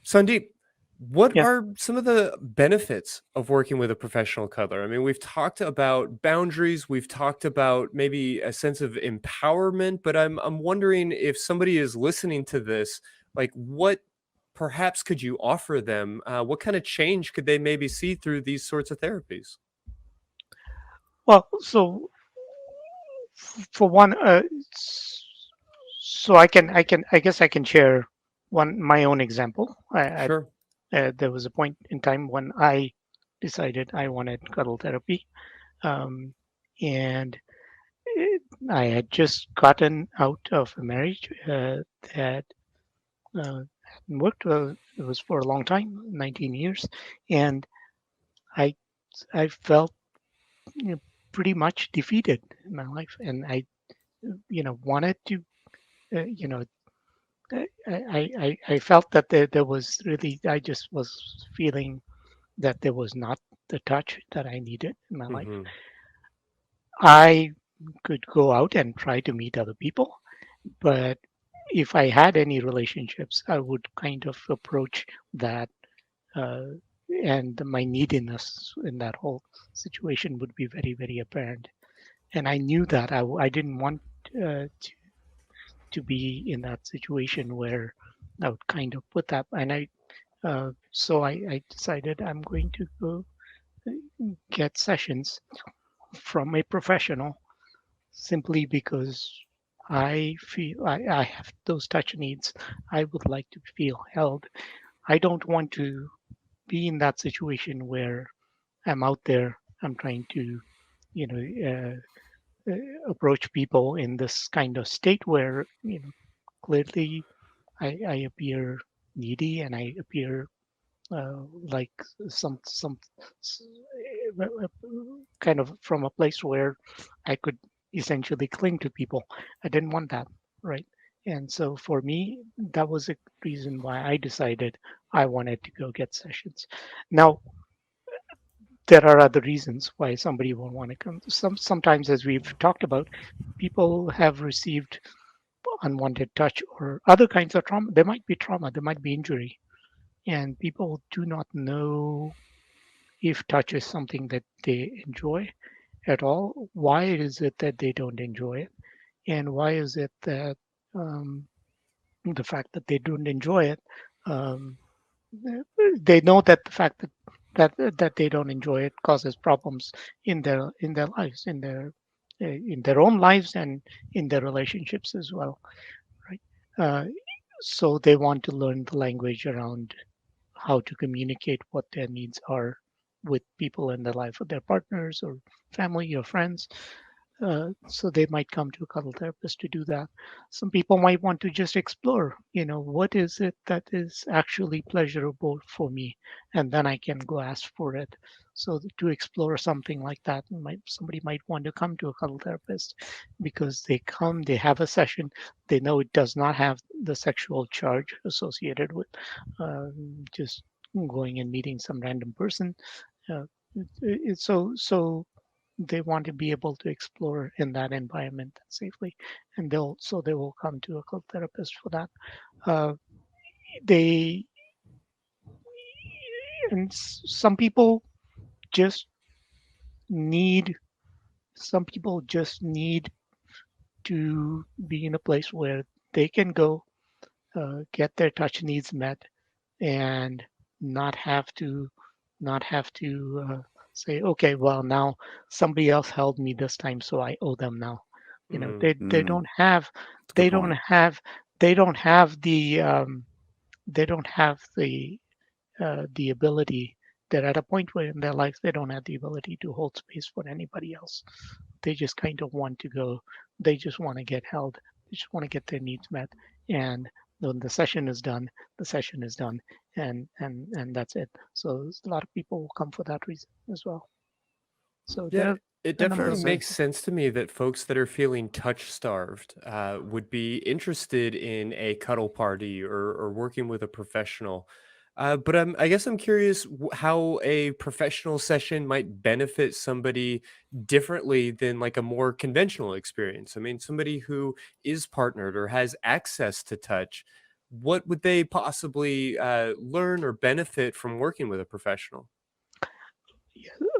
Sundeep, what Yeah. are some of the benefits of working with a professional cuddler? I mean, we've talked about boundaries, we've talked about maybe a sense of empowerment, but I'm wondering if somebody is listening to this, like what perhaps could you offer them? What kind of change could they maybe see through these sorts of therapies? Well, so for one, so I guess I can share my own example. Sure. There was a point in time when I decided I wanted cuddle therapy, um, and it, I had just gotten out of a marriage that hadn't worked. It was for a long time, 19 years, and I I felt, you know, pretty much defeated in my life, and I, wanted to, you know, I felt that there was really, I just was feeling that there was not the touch that I needed in my life. Hmm. I could go out and try to meet other people, but if I had any relationships, I would kind of approach that, uh, and my neediness in that whole situation would be very, very apparent. And I knew that I didn't want to be in that situation where I would kind of put that. And I decided I'm going to go get sessions from a professional simply because I feel I have those touch needs. I would like to feel held. I don't want to be in that situation where I'm out there, I'm trying to, you know, approach people in this kind of state where, clearly I appear needy and I appear like some kind of from a place where I could essentially cling to people. I didn't want that, right? And so for me, that was a reason why I decided I wanted to go get sessions. Now, there are other reasons why somebody will want to come. Sometimes, as we've talked about, people have received unwanted touch or other kinds of trauma. There might be trauma, there might be injury, and people do not know if touch is something that they enjoy at all. Why is it that they don't enjoy it? And why is it that um, the fact that they don't enjoy it, um, they know that the fact that they don't enjoy it causes problems in their lives, in their own lives and in their relationships as well, right? Uh, so they want to learn the language around how to communicate what their needs are with people in their life, with their partners or family or friends. So they might come to a cuddle therapist to do that. Some people might want to just explore, what is it that is actually pleasurable for me, and then I can go ask for it. So to explore something like that, somebody might want to come to a cuddle therapist because they have a session, they know it does not have the sexual charge associated with just going and meeting some random person. Uh, so they want to be able to explore in that environment safely, and they will come to a club therapist for that. Uh, they and some people just need some people just need to be in a place where they can go get their touch needs met and not have to say, okay, well, now somebody else held me this time, so I owe them now. Mm. They Mm, don't have that's a good they don't point. have they don't have they don't have the ability. They're at a point where in their life they don't have the ability to hold space for anybody else. They just kind of want to go. They just want to get held. They just want to get their needs met. And when the session is done, the session is done, and that's it. So a lot of people will come for that reason as well. So Yeah, it there are a number definitely Fair to of say. makes reasons. sense to me that folks that are feeling touch starved would be interested in a cuddle party or working with a professional. But I guess I'm curious how a professional session might benefit somebody differently than like a more conventional experience. I mean, somebody who is partnered or has access to touch. what would they possibly learn or benefit from working with a professional?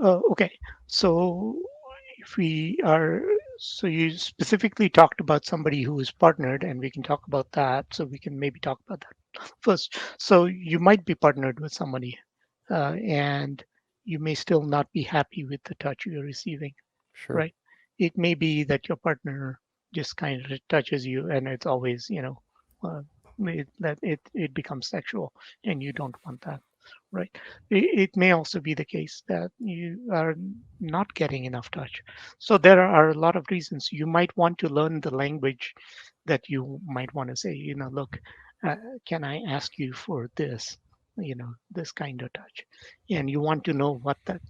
Okay, so if we are, so you specifically talked about somebody who is partnered, and we can talk about that. So we can maybe talk about that first. So you might be partnered with somebody, and you may still not be happy with the touch you're receiving, Sure. right? It may be that your partner just kind of touches you, and it's always, uh, it becomes sexual, and you don't want that, right? It may also be the case that you are not getting enough touch. So there are a lot of reasons. You might want to learn the language that you might want to say, look, uh, can I ask you for this? This kind of touch, and you want to know what that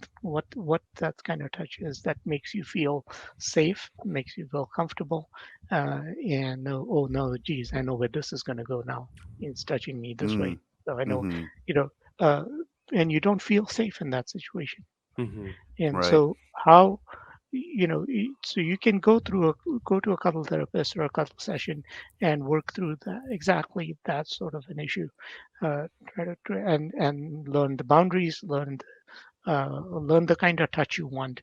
kind of touch is that makes you feel safe, makes you feel comfortable, and know, oh no, geez, I know where this is going to go now. It's touching me this way, Mm. so I know, Mhm. you know, uh, and you don't feel safe in that situation. Hmm. And Right. so how, so you can go to a cuddle therapist or a cuddle session and work through that, exactly that sort of an issue. And learn the boundaries, learn the kind of touch you want,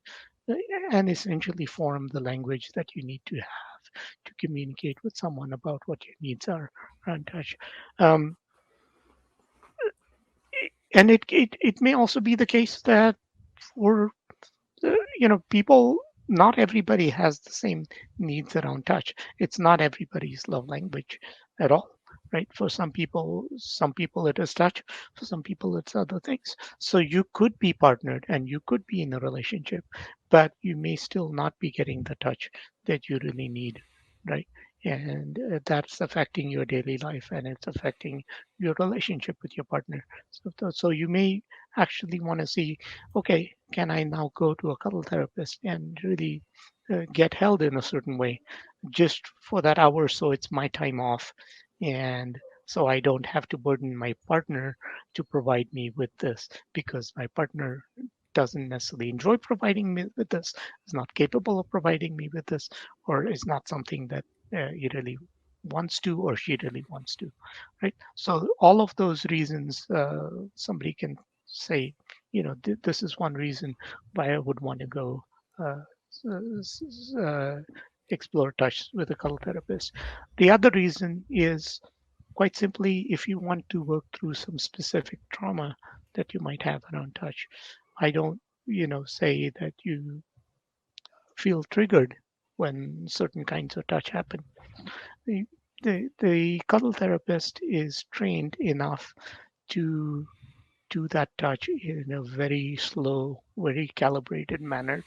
uh, and essentially form the language that you need to have to communicate with someone about what your needs are around touch. Um, and it may also be the case that for people, not everybody has the same needs around touch. It's not everybody's love language at all, right? For some people it is touch, for some people it's other things. So you could be partnered and you could be in a relationship, but you may still not be getting the touch that you really need, right? And that's affecting your daily life, and it's affecting your relationship with your partner. So you may actually want to see, okay, can I now go to a cuddle therapist and really get held in a certain way just for that hour? So it's my time off. And so I don't have to burden my partner to provide me with this, because my partner doesn't necessarily enjoy providing me with this, is not capable of providing me with this, or is not something that he really wants to, or she really wants to, right? So all of those reasons, somebody can say, this is one reason why I would want to go uh, explore touch with a cuddle therapist. The other reason is quite simply if you want to work through some specific trauma that you might have around touch. I don't, say that you feel triggered when certain kinds of touch happen. The, the cuddle therapist is trained enough to do that touch in a very slow, very calibrated manner,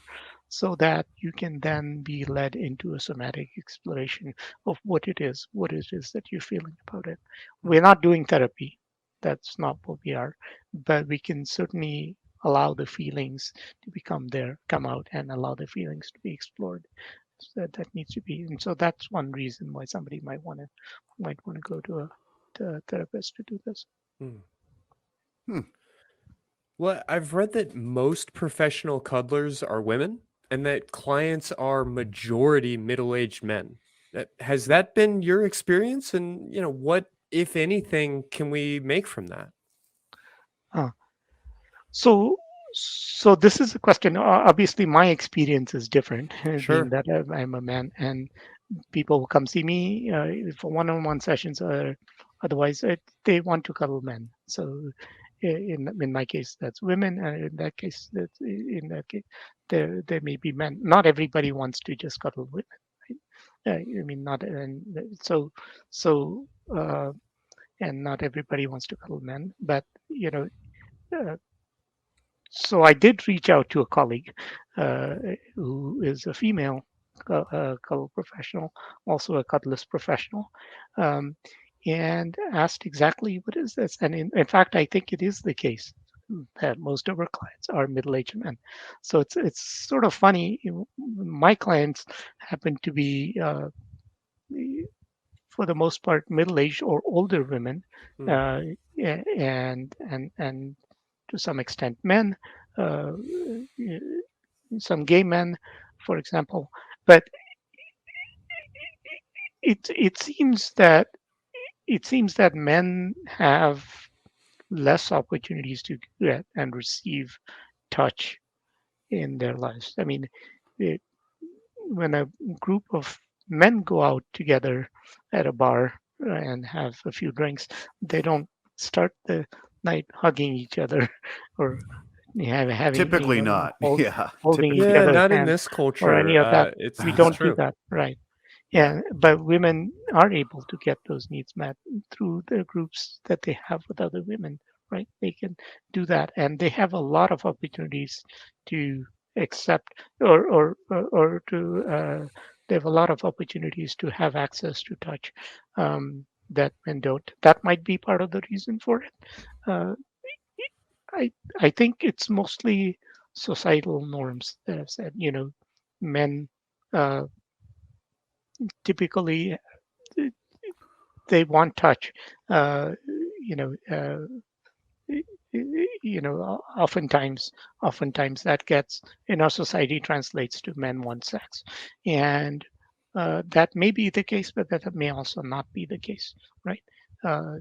so that you can then be led into a somatic exploration of what it is that you're feeling about it. We're not doing therapy. That's not what we are, but we can certainly allow the feelings to come out, and allow the feelings to be explored. So that needs to be, and so that's one reason why somebody might want to go to a therapist to do this. Mm. Hmm. Well, I've read that most professional cuddlers are women and that clients are majority middle-aged men. Has that been your experience? And, what, if anything, can we make from that? Uh, So, so this is a question. Obviously, my experience is different, being Sure. that I'm a man, and people who come see me for one-on-one sessions, or otherwise, they want to cuddle men. So, in my case, that's women, and in that case, there may be men. Not everybody wants to just cuddle women, right? I mean, not and so and not everybody wants to cuddle men, but you know. Uh, so I did reach out to a colleague who is a female cuddle professional, also a cuddlist professional, um, and asked exactly what is this. And in fact, I think it is the case that most of our clients are middle-aged men. So it's sort of funny. My clients happen to be, for the most part, middle-aged or older women, Mm. uh, and to some extent men, uh, some gay men, for example. But it seems that it seems that men have less opportunities to get and receive touch in their lives. I mean, it, when a group of men go out together at a bar and have a few drinks, they don't start the night hugging each other or having Typically not. Yeah, holding each typically Yeah, other's not. not in hands this or any culture. of that. We It's don't do true. that, right? Yeah. Yeah, but women are able to get those needs met through the groups that they have with other women, right? They can do that, and they have a lot of opportunities to accept or to they have a lot of opportunities to have access to touch that men don't. That might be part of the reason for it. Uh, I I think it's mostly societal norms that have said, men uh, typically they want touch. Uh, you know, oftentimes that gets in our society translates to men want sex, and that may be the case, but that may also not be the case, right? Uh,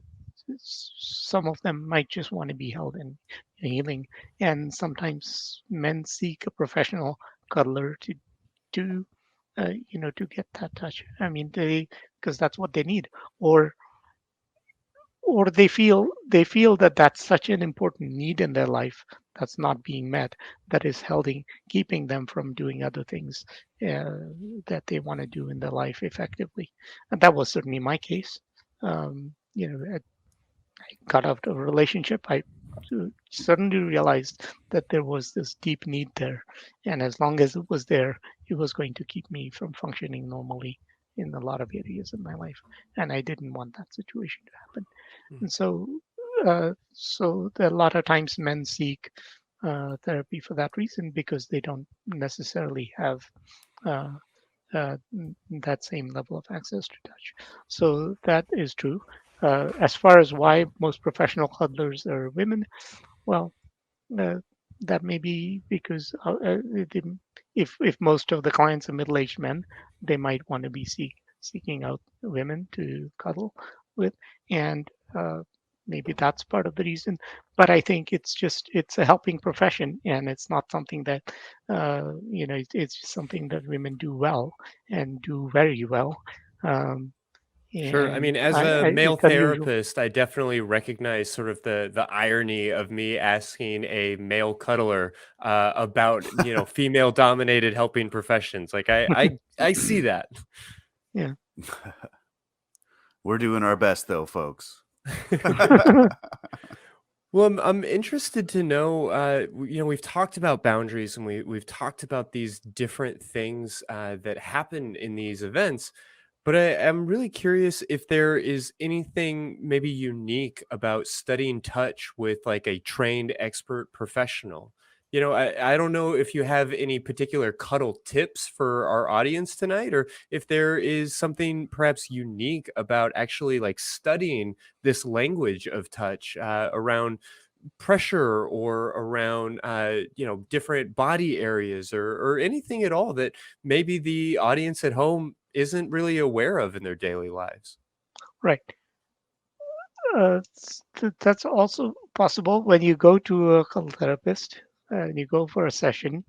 some of them might just want to be held in healing, and sometimes men seek a professional cuddler to to get that touch. I mean, they because that's what they need, or they feel that that's such an important need in their life that's not being met, that is holding keeping them from doing other things uh, that they want to do in their life effectively. And that was certainly my case. I got out of a relationship. I suddenly realized that there was this deep need there, and as long as it was there, it was going to keep me from functioning normally in a lot of areas of my life, and I didn't want that situation to happen. Mm. And so a lot of times men seek therapy for that reason because they don't necessarily have uh, that same level of access to touch. So that is true. As far as why most professional cuddlers are women, well, uh, that may be because if most of the clients are middle-aged men, they might want to be seeking out women to cuddle with, and maybe that's part of the reason. But I think it's a helping profession, and it's not something that it's just something that women do well and do very well. Um, Sure. I and mean, as a male it's unusual. therapist, I definitely recognize sort of the irony of me asking a male cuddler about, female dominated helping professions. Like I see that. Yeah. We're doing our best, though, folks. Well, I'm interested to know. We've talked about boundaries, and we've talked about these different things that happen in these events. But am really curious if there is anything maybe unique about studying touch with like a trained expert professional. I don't know if you have any particular cuddle tips for our audience tonight, or if there is something perhaps unique about actually like studying this language of touch around pressure or around different body areas or anything at all that maybe the audience at home isn't really aware of in their daily lives. Right. That's also possible when you go to a cuddle therapist and you go for a session,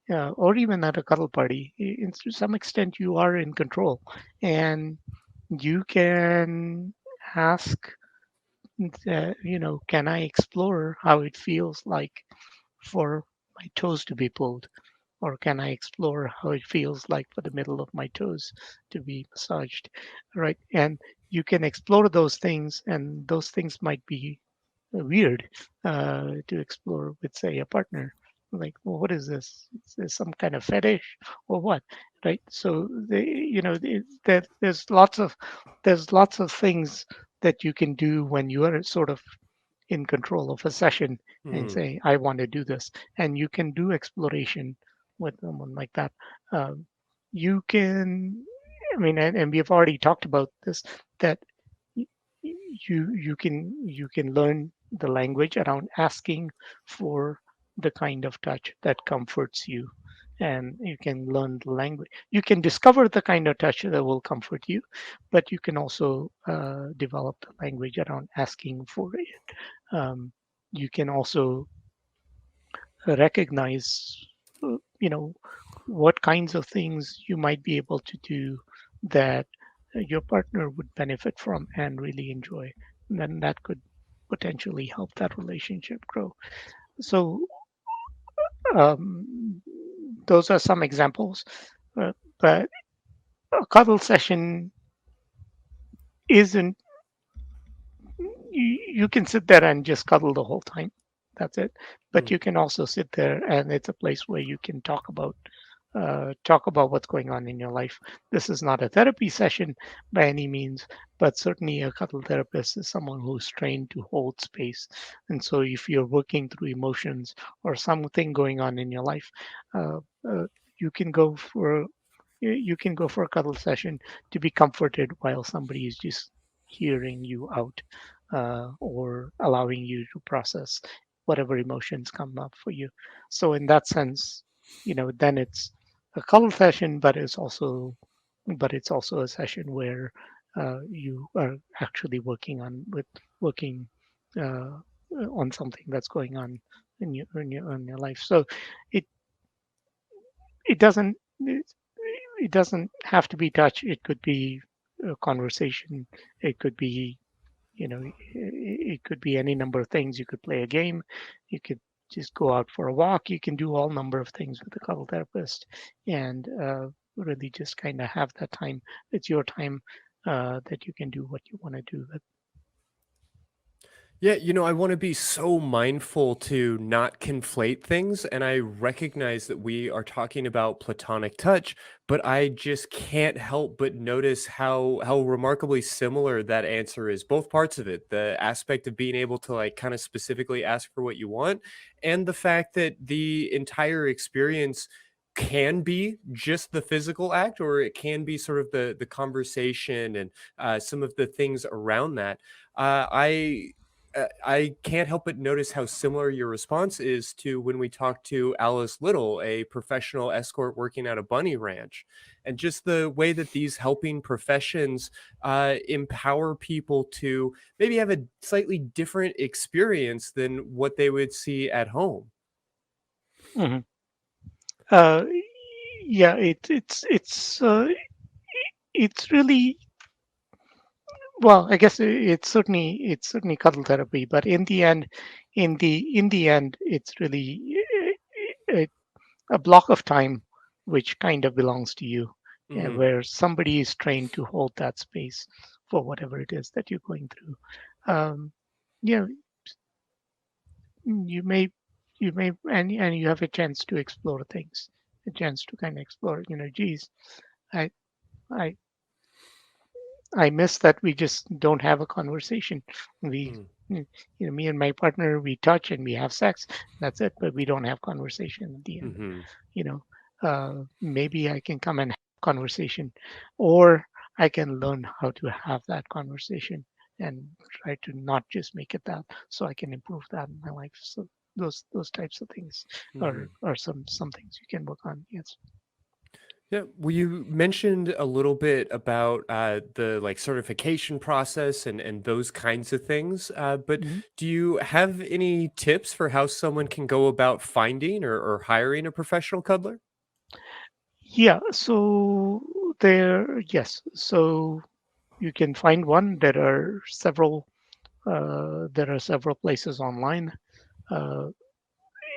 or even at a cuddle party. To some extent, you are in control, and you can ask, can I explore how it feels like for my toes to be pulled? Or can I explore how it feels like for the middle of my toes to be massaged, right? And you can explore those things, and those things might be weird to explore with, say, a partner. Like, well, what is this? Is this some kind of fetish or what? Right? So, there's lots of things that you can do when you are sort of in control of a session and Hmm. say, I want to do this. And you can do exploration with someone like that. Um, you can, I mean, and we've already talked about this, that y- you can learn the language around asking for the kind of touch that comforts you and you can learn the language. You can discover the kind of touch that will comfort you, but you can also develop the language around asking for it. You can also recognize, you know, what kinds of things you might be able to do that your partner would benefit from and really enjoy. And then that could potentially help that relationship grow. So um, those are some examples. But a cuddle session isn't, you can sit there and just cuddle the whole time. That's it. But Mm. you can also sit there and it's a place where you can talk about what's going on in your life. This is not a therapy session by any means, but certainly a cuddle therapist is someone who's trained to hold space. And so if you're working through emotions or something going on in your life, uh, uh, you can go for you can go for a cuddle session to be comforted while somebody is just hearing you out, or allowing you to process whatever emotions come up for you. So in that sense, then it's a cuddle session, but it's also a session where you are actually working uh, on something that's going on in your life. So it it doesn't it doesn't have to be touch. It could be a conversation. It could be, it could be any number of things. You could play a game. You could just go out for a walk. You can do all number of things with a cuddle therapist, and really just kind of have that time. It's your time, that you can do what you want to do. Yeah, I want to be so mindful to not conflate things. And I recognize that we are talking about platonic touch, but I just can't help but notice how remarkably similar that answer is. Both parts of it, the aspect of being able to like kind of specifically ask for what you want, and the fact that the entire experience can be just the physical act, or it can be sort of the conversation and some of the things around that. I can't help but notice how similar your response is to when we talked to Alice Little, a professional escort working at a bunny ranch, and just the way that these helping professions empower people to maybe have a slightly different experience than what they would see at home. Hmm. Uh, yeah, it's really, well, I guess it's certainly cuddle therapy, but in the end, it's really a, a block of time which kind of belongs to you, Hmm. where somebody is trained to hold that space for whatever it is that you're going through. Um, yeah, you may, and you have a chance to explore things, a chance to kind of explore. Geez, I I I miss that we just don't have a conversation. We, me and my partner, we touch and we have sex. That's it, but we don't have conversation at the end. Hmm. You know, maybe I can come and have conversation, or I can learn how to have that conversation and try to not just make it that, so I can improve that in my life. So those types of things Hmm. are some things you can work on. Yes. Yeah, well, you mentioned a little bit about the like certification process and those kinds of things. But Mm-hmm. do you have any tips for how someone can go about finding or hiring a professional cuddler? Yeah, so yes. So you can find one. There are several places online. Uh,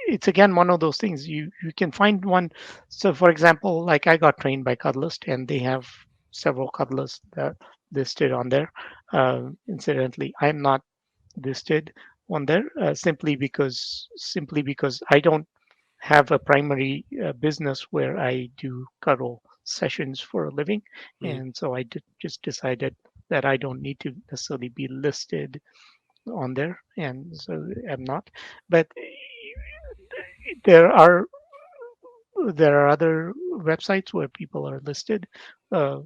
it's again one of those things. You can find one. So for example, like I got trained by Cuddlist, and they have several cuddlers that listed on there. Incidentally, I'm not listed on there, simply because I don't have a primary business where I do cuddle sessions for a living. Mm. And so just decided that I don't need to necessarily be listed on there. And so I'm not. But there are there are other websites where people are listed, uh,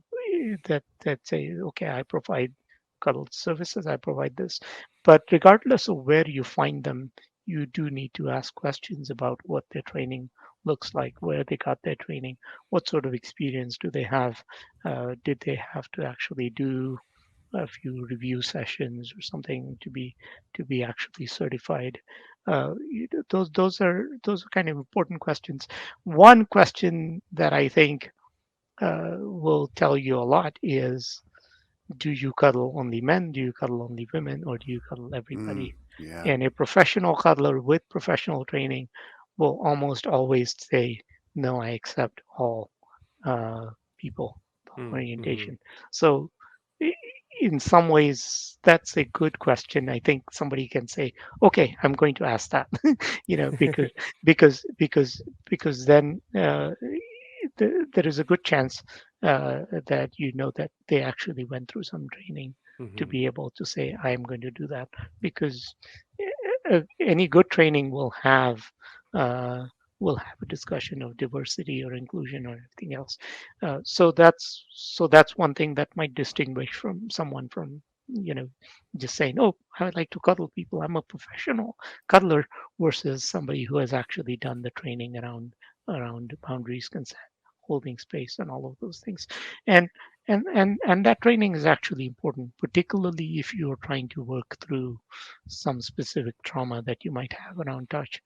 that say, okay, I provide cuddle services, I provide this. But regardless of where you find them, you do need to ask questions about what their training looks like, where they got their training, what sort of experience do they have, did they have to actually do a few review sessions or something to be actually certified. Those are kind of important questions. One question that I think will tell you a lot is, do you cuddle only men? Do you cuddle only women? Or do you cuddle everybody? Yeah. And a professional cuddler with professional training will almost always say, no, I accept all people, Mm-hmm. orientation. So in some ways, that's a good question. I think somebody can say, okay, I'm going to ask that, because then there is a good chance that you know that they actually went through some training to Mm-hmm. be able to say, I am going to do that, because any good training uh, will have a discussion of diversity or inclusion or anything else. So that's one thing that might distinguish from someone from just saying, oh, I would like to cuddle people, I'm a professional cuddler, versus somebody who has actually done the training around boundaries, consent, holding space, and all of those things. And and that training is actually important, particularly if you're trying to work through some specific trauma that you might have around touch.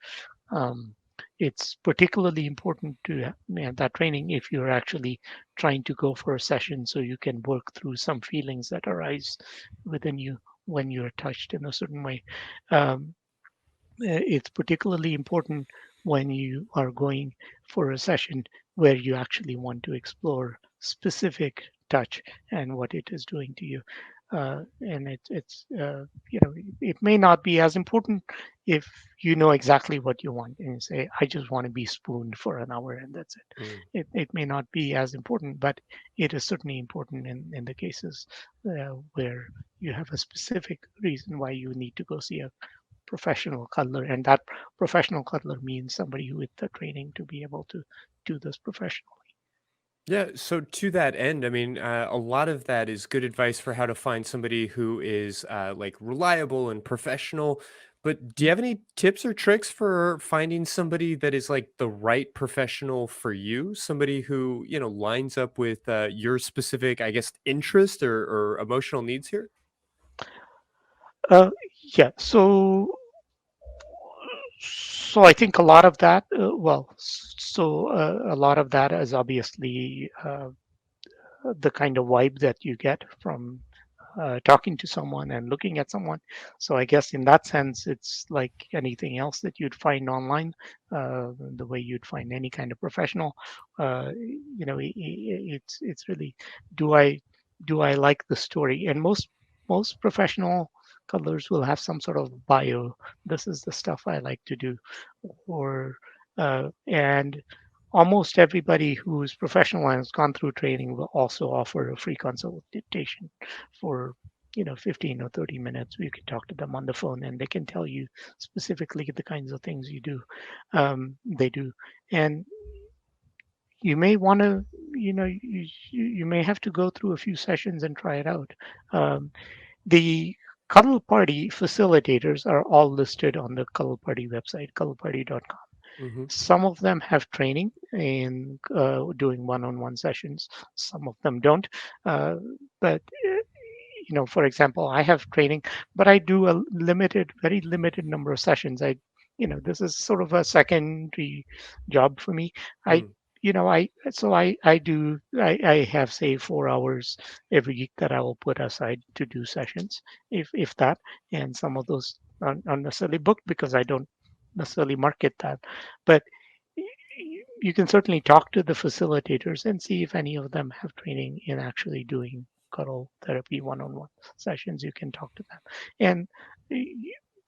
Um, it's particularly important to have that training if you're actually trying to go for a session so you can work through some feelings that arise within you when you're touched in a certain way. Um, it's particularly important when you are going for a session where you actually want to explore specific touch and what it is doing to you. And it's it may not be as important if you know exactly what you want and you say, I just want to be spooned for an hour and that's it. It may not be as important, but it is certainly important in the cases where you have a specific reason why you need to go see a professional cuddler, and that professional cuddler means somebody with the training to be able to do this professionally. Yeah, so to that end, I mean, a lot of that is good advice for how to find somebody who is like reliable and professional. But do you have any tips or tricks for finding somebody that is like the right professional for you? Somebody who, lines up with your specific, I guess, interest or emotional needs here? Uh, yeah, so I think a lot of that, a lot of that is obviously the kind of vibe that you get from talking to someone and looking at someone. So I guess in that sense, it's like anything else that you'd find online, the way you'd find any kind of professional. It's really, do I do I like the story? And most professional cuddlers will have some sort of bio. This is the stuff I like to do, or and almost everybody who's professional and has gone through training will also offer a free consultation for 15 or 30 minutes. You can talk to them on the phone and they can tell you specifically the kinds of things they do. And you may want to, you may have to go through a few sessions and try it out. The Cuddle Party facilitators are all listed on the Cuddle Party website, cuddleparty.com. Mm-hmm. Some of them have training in doing one-on-one sessions. Some of them don't. But for example, I have training, but I do a very limited number of sessions. This is sort of a secondary job for me. I, I have say 4 hours every week that I will put aside to do sessions, if that, and some of those aren't necessarily booked because I don't necessarily market that, but you can certainly talk to the facilitators and see if any of them have training in actually doing cuddle therapy one-on-one sessions. You can talk to them, and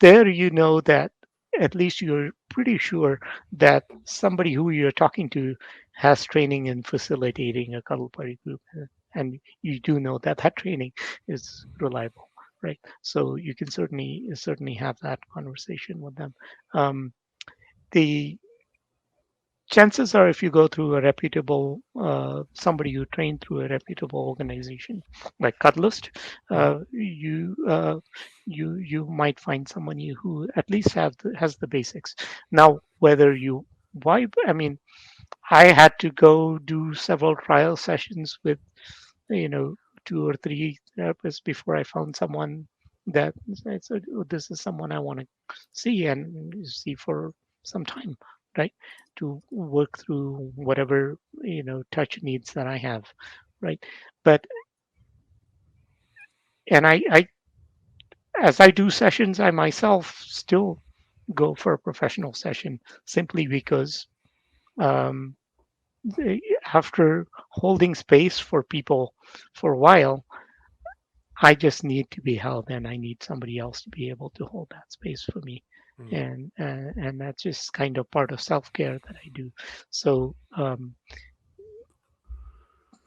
there you know that at least you're pretty sure that somebody who you're talking to has training in facilitating a cuddle party group, and you do know that that training is reliable, right? So you can certainly have that conversation with them. The chances are, if you go through a reputable somebody who trained through a reputable organization like Cuddlist, Mm-hmm. you might find someone who at least has the basics. Now, whether you why? I mean, I had to go do several trial sessions with, you know, 2 or 3 therapists before I found someone that I said, "Oh, this is someone I want to see and see for some time, right? To work through whatever, touch needs that I have, right? But, and as I do sessions, I myself still go for a professional session simply because, um, after holding space for people for a while, I just need to be held, and I need somebody else to be able to hold that space for me. Mm. And that's just kind of part of self-care that I do. So,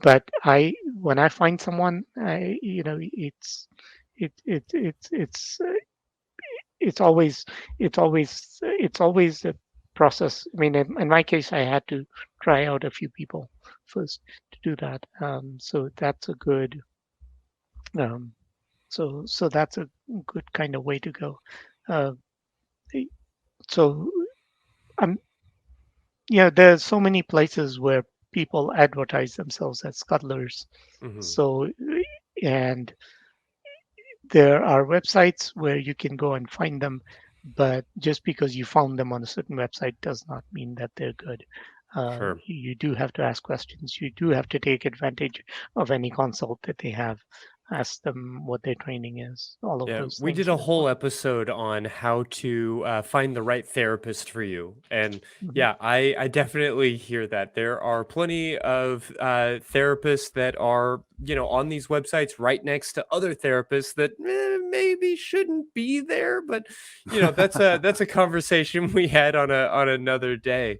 but when I find someone, it's always a process. I mean, in my case, I had to try out a few people first to do that. So that's a good um, so that's a good kind of way to go. Uh, so um, there's so many places where people advertise themselves as cuddlers. Mhm. So, and there are websites where you can go and find them, but just because you found them on a certain website does not mean that they're good. Sure. You do have to ask questions. You do have to take advantage of any consult that they have. Ask them what their training is. All of Yeah, those we did things a are whole important. episode on how to find the right therapist for you. And Mhm. yeah, I definitely hear that. There are plenty of therapists that are, on these websites right next to other therapists that maybe shouldn't be there. But, that's a conversation we had on another day.